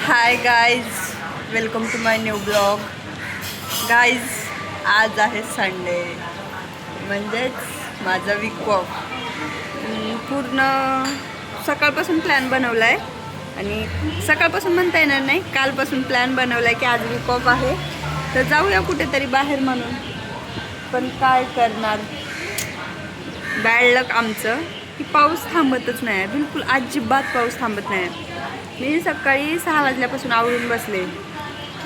High guys, welcome to my new blog. Guys, आज आहे Sunday, म्हणजेच माझा वीक ऑफ. पूर्ण सकाळपासून प्लॅन बनवला आहे आणि सकाळपासून म्हणता येणार नाही, कालपासून प्लॅन बनवला आहे की आज वीक ऑफ आहे तर जाऊया कुठेतरी बाहेर म्हणून. पण काय करणार, बॅड लक आमचं की पाऊस थांबतच नाही, बिलकुल अजिबात पाऊस थांबत नाही. मी सकाळी 6 वाजल्यापासून आवरून बसले.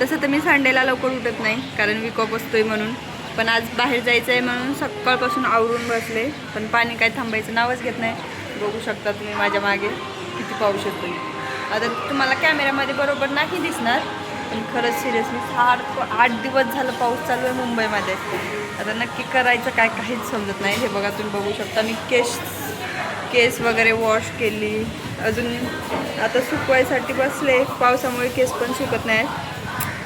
तसं तर मी संडेला लवकर उठत नाही कारण वीक ऑफ असतोय म्हणून, पण आज बाहेर जायचं आहे म्हणून सकाळपासून आवरून बसले. पण पाणी काय थांबायचं नावच घेत नाही. बघू शकता तुम्ही माझ्या मागे किती पाऊस येतोय. आता तुम्हाला कॅमेऱ्यामध्ये बरोबर नाही दिसणार, पण खरंच सिरियसली 8 दिवस झालं पाऊस चालू आहे मुंबईमध्ये. आता नक्की करायचं काय काहीच समजत नाही. हे बघा, तुम्ही बघू शकता मी केस वगैरे वॉश केली. अजून आता सुकवायसाठी बसले, पावसामुळे केस पण सुकत नाही.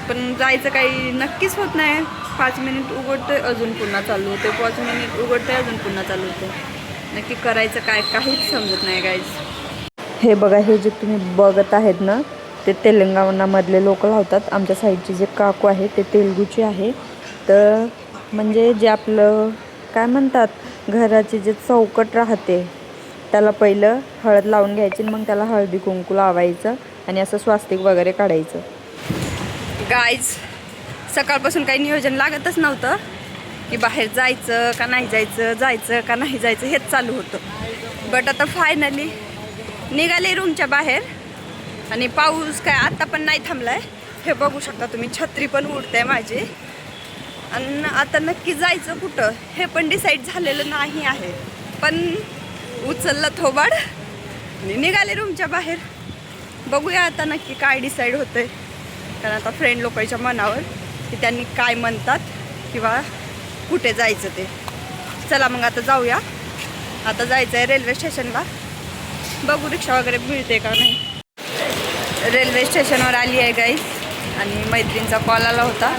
पण जायचं काही नक्कीच होत नाही. 5 मिनिट उघडतोय अजून पुन्हा चालू होते, 5 मिनिट उघडतोय अजून पुन्हा चालू होते. नक्की करायचं काय काहीच समजत नाही गाईज. हे बघा, हे जे तुम्ही बघत आहेत ना, ते तेलंगणामधले लोक लावतात. आमच्या साईडचे जे काकू आहे ते तेलगूचे आहे. तर म्हणजे जे आपलं काय म्हणतात, घराचे जे चौकट राहते त्याला पहिलं हळद लावून घ्यायची, मग त्याला हळदी कुंकू लावायचं आणि असं स्वास्तिक वगैरे काढायचं. गाईज, सकाळपासून काही नियोजन लागतच नव्हतं की बाहेर जायचं का नाही जायचं, जायचं का नाही जायचं, हेच चालू होतं. बट आता फायनली निघाले रूमच्या बाहेर आणि पाऊस काय आता पण नाही थांबलाय. हे बघू शकता तुम्ही, छत्री पण उडते माझी. आणि आता नक्की जायचं कुठं हे पण डिसाईड झालेलं नाही आहे. पण उचललं थोबाड आणि निघाले रूमच्या बाहेर. बघूया आता नक्की काय डिसाईड होतंय, कारण आता फ्रेंड लोकांच्या मनावर की त्यांनी काय म्हणतात किंवा कुठे जायचं ते. चला मग आता जाऊया. आता जायचं आहे रेल्वे स्टेशनला. बघू रिक्षा वगैरे मिळते का नाही. रेल्वे स्टेशनवर आली आहे गाईज आणि मैत्रिणीचा कॉल आला होता.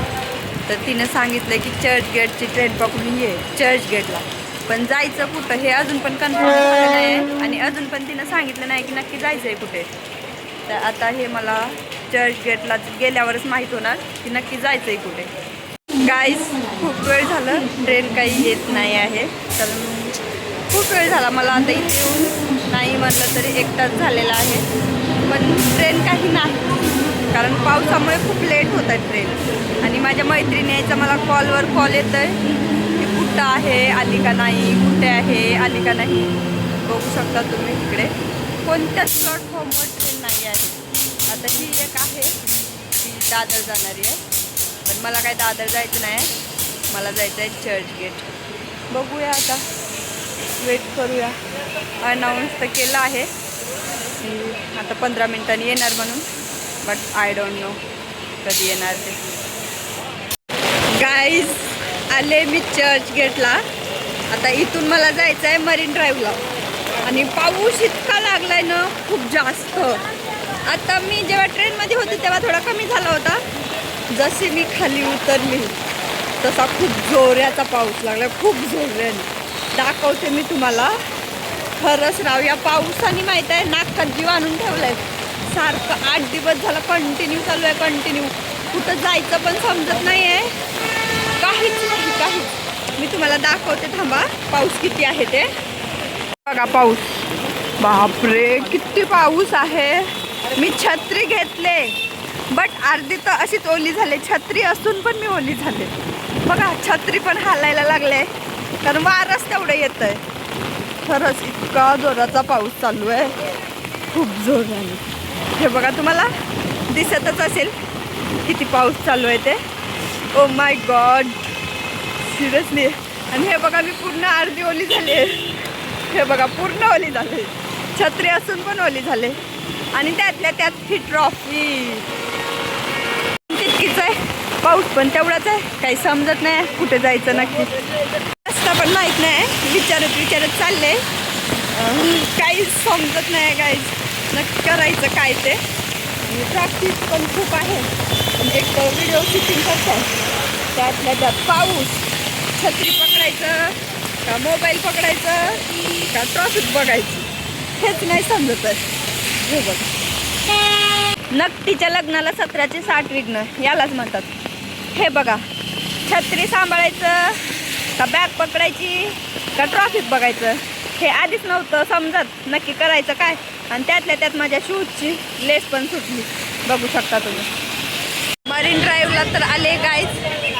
तर तिनं सांगितलं की चर्चगेटची ट्रेन पकडून ये चर्चगेटला. पण जायचं कुठं हे अजून पण कन्फर्म झालं नाही आणि अजून पण तिनं सांगितलं नाही की नक्की जायचं आहे कुठे. तर आता हे मला चर्चगेटला गेल्यावरच माहीत होणार की नक्की जायचं आहे कुठे. गाईज, खूप वेळ झालं ट्रेन काही येत नाही आहे. तर खूप वेळ झाला मला आता इथे येऊन, नाही म्हटलं तरी 1 तास झालेला आहे. पण ट्रेन काही नाही, कारण पावसामुळे खूप लेट होत आहे ट्रेन. आणि माझ्या मैत्रिणी यायचा मला कॉलवर कॉल येत आहे की कुठं आहे, आली का नाही, कुठे आहे, आली का नाही. बघू शकता तुम्ही इकडे कोणत्याच प्लॅटफॉर्मवर ट्रेन नाही आहे. आता ही एक आहे ती दादर जाणारी आहे, पण मला काय दादर जायचं नाही, मला जायचं आहे चर्चगेट. बघूया आता, वेट करूया. अनाऊन्स तर केलं आहे की आता 15 मिनिटांनी येणार म्हणून, बट आय डोंट नो कधी येणार ते. गाईज, आले मी चर्चगेटला. आता इथून मला जायचं आहे मरीन ड्राईव्हला आणि पाऊस इतका लागलाय ना, खूप जास्त. आता मी जेव्हा ट्रेनमध्ये होते तेव्हा थोडा कमी झाला होता. जशी मी खाली उतरली तसा खूप जोराचा पाऊस लागला, खूप जोराने. दाखवते मी तुम्हाला. खरंच राव, या पावसाने माहीत आहे नाकात जीव आणून ठेवलं आहे. सारखं 8 दिवस झालं कंटिन्यू चालू आहे, कंटिन्यू. कुठं जायचं पण समजत नाही आहे, काहीच नाही, काहीच. मी तुम्हाला दाखवते, थांबा, पाऊस किती आहे ते. बघा पाऊस, बापरे किती पाऊस आहे. मी छत्री घेतले बट अर्धी तर अशीच ओली झाले. छत्री असून पण मी ओली झाले. बघा, छत्री पण हालायला लागले कारण वारच तेवढं येतं आहे. खरंच इतका जोराचा पाऊस चालू आहे, खूप जोराने. हे बघा, तुम्हाला दिसतच असेल किती पाऊस चालू आहे ते. Oh my God, seriously. आणि हे बघा, मी पूर्ण अर्धी ओली झाले. हे बघा, पूर्ण ओली झाले, छत्री असून पण ओली झाले. आणि त्यातल्या त्यात ही ट्रॉफी तितकीच आहे, पाऊस पण तेवढाच आहे. काही समजत नाही कुठे जायचं नक्की, रस्ता पण माहीत नाही. विचारत चालले, काहीच समजत नाही गाईज नक्की करायचं काय ते. प्रॅक्टिस पण खूप आहे, पण एक व्हिडिओ शूटिंग करतो त्यातल्या त्यात पाऊस. छत्री पकडायचं का मोबाईल पकडायचं का ट्रॉफिक बघायचं हेच नाही समजत आहे. हे बघ, नकटीच्या लग्नाला 17चे 60 विघ्न यालाच म्हणतात. हे बघा, छत्री सांभाळायचं का बॅग पकडायची का ट्रॉफिक बघायचं हे आधीच नव्हतं समजत नक्की करायचं काय. आणि त्यातल्या त्यात माझ्या शूजची लेस पण सुटली, बघू शकता तुम्ही. मरीन ड्राईव्हला तर आले गाईज,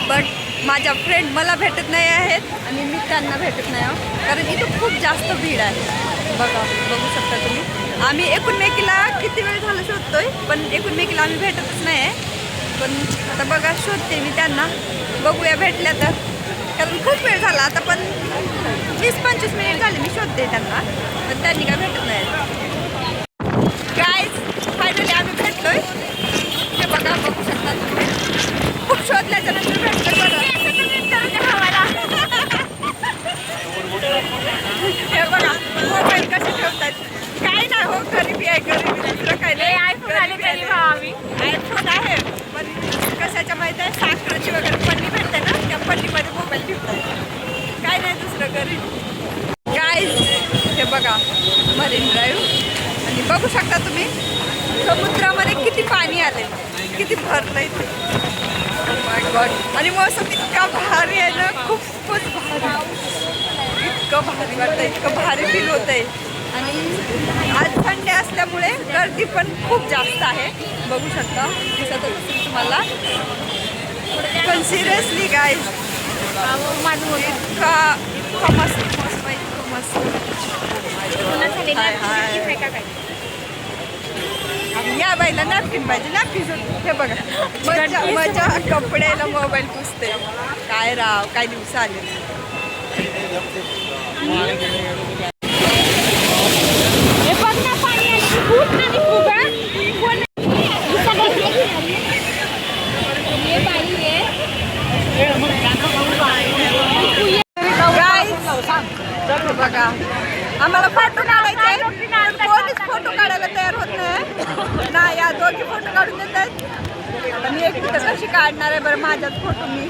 बट माझ्या फ्रेंड मला भेटत नाही आहेत आणि मी त्यांना भेटत नाही आहो, कारण इथं खूप जास्त भीड आहे. बघू शकता तुम्ही. आम्ही एकमेकीला किती वेळ झाला शोधतोय, पण एकमेकीला आम्ही भेटतच नाही आहे. पण आता बघा शोधते मी त्यांना, बघूया भेटल्या तर, कारण खूप वेळ झाला आता. पण 20-25 मिनिट झाले मी शोधते त्यांना, पण त्यांनी काय भेटत नाही. गाईज फायनली आम्ही भेटलोय. हे बघा, बघू शकता तुम्ही. खूप शोधल्याच्या नंतर भेटलं. हे बघा मोबाईल कसे ठेवतात, काही नाही हो, गरिबी आहे गरिबी, दुसरं काही नाही. आयफोन आहे पण कशाच्या माहिती आहे, साखरेची वगैरे पन्नी भेटते ना, त्या पन्नीमध्ये मोबाईल ठेवतात, काय नाही दुसरं गरिबी. गाईज हे बघा मरीन ड्राईव्ह, आणि बघू शकता तुम्ही समुद्रामध्ये किती पाणी आले, किती भरलं इथे. माय गॉड. आणि मौसम इतका भारी आहे ना, खूपच भारी, इतकं भारी वाटतं, इतकं भारी फील होत आहे. आणि आज संडे असल्यामुळे गर्दी पण खूप जास्त आहे, बघू शकता, दिसत असेल तुम्हाला. पण सिरियसली गाईज इतका मस्त मस्त इतकं मस्त. या बाईला नॅपकिन पाहिजे, नॅपकिन. हे बघा मजा कपड्याला मोबाईल पुसते, काय राव, काय दिवस आले. बघा आम्हाला फोटो काढायचे, कोणीच फोटो काढायला तयार होत नाही. या दोघी फोटो काढून देत आहेत, आणि एक कुठं कशी काढणार आहे बरं माझ्याच फोटो मी.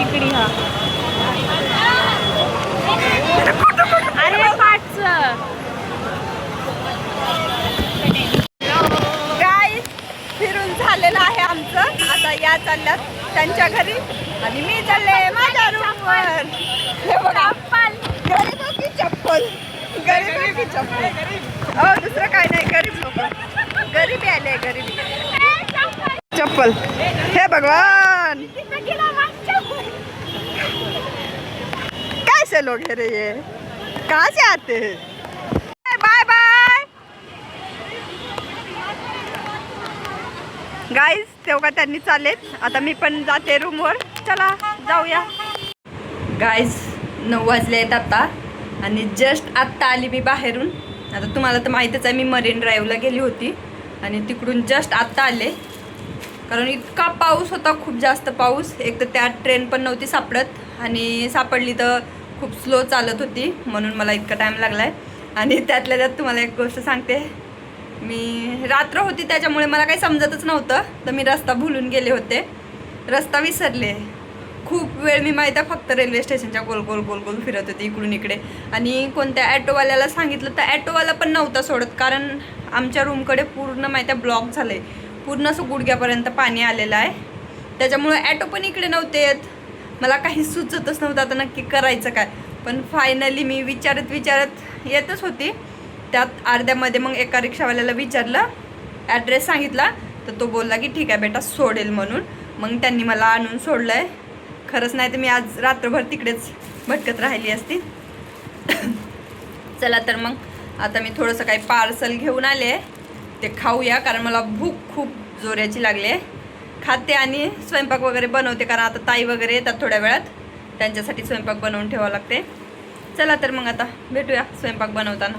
इकडे हा गाईज फिरून झालेलं आहे आमचं. आता या चालल्यात त्यांच्या घरी आणि मी चालले माझ्या रूमवर. हे बघा गरीब की चप्पल, गरीब की चप्पल. हो दुसरं काय नाही, गरीब लोक, गरीबी आले, गरीबी चप्पल. हे भगवान कैसे लोग है रे ये, कहाँ से आते हैं. Bye bye guys. तेव्हा त्यांनी चालेत, आता मी पण जाते रूमवर. चला जाऊया. गाईज 9 वाजले आहेत आता, आणि जस्ट आत्ता आली मी बाहेरून. आता तुम्हाला तर माहीतच आहे, मी मरीन ड्राईव्हला गेली होती आणि तिकडून जस्ट आत्ता आले, कारण इतका पाऊस होता, खूप जास्त पाऊस. एक तर त्यात ट्रेन पण नव्हती सापडत, आणि सापडली तर खूप स्लो चालत होती, म्हणून मला इतका टाईम लागला आहे. आणि त्यातल्या त्यात तुम्हाला एक गोष्ट सांगते, मी रात्र होती त्याच्यामुळे मला काही समजतच नव्हतं, तर मी रस्ता भुलून गेले होते, रस्ता विसरले. खूप वेळ मी माहीत आहे फक्त रेल्वे स्टेशनच्या गोल गोल गोल गोल फिरत होते इकडून इकडे. आणि कोणत्या ॲटोवाल्याला सांगितलं तर ॲटोवाला पण नव्हता सोडत, कारण आमच्या रूमकडे पूर्ण माहीत आहे ब्लॉक झालं आहे, पूर्ण असं गुडघ्यापर्यंत पाणी आलेलं आहे. त्याच्यामुळे ॲटो पण इकडे नव्हते येत. मला काही सुचतच नव्हतं आता नक्की करायचं काय. पण फायनली मी विचारत येतच होती, त्यात अर्ध्यामध्ये मग एका रिक्षावाल्याला विचारलं, ॲड्रेस सांगितला, तर तो बोलला की ठीक आहे बेटा सोडेल म्हणून. मग त्यांनी मला आणून सोडलं आहे. खरंच नाही तर मी आज रात्रभर तिकडेच भटकत राहिली असती. चला तर मग आता मी थोडंसं काही पार्सल घेऊन आले आहे, ते खाऊया, कारण मला भूक खूप जोराची लागली आहे. खाते आणि स्वयंपाक वगैरे बनवते, कारण आता ताई वगैरे येतात थोड्या वेळात, त्यांच्यासाठी स्वयंपाक बनवून ठेवावं लागते. चला तर मग आता भेटूया स्वयंपाक बनवताना.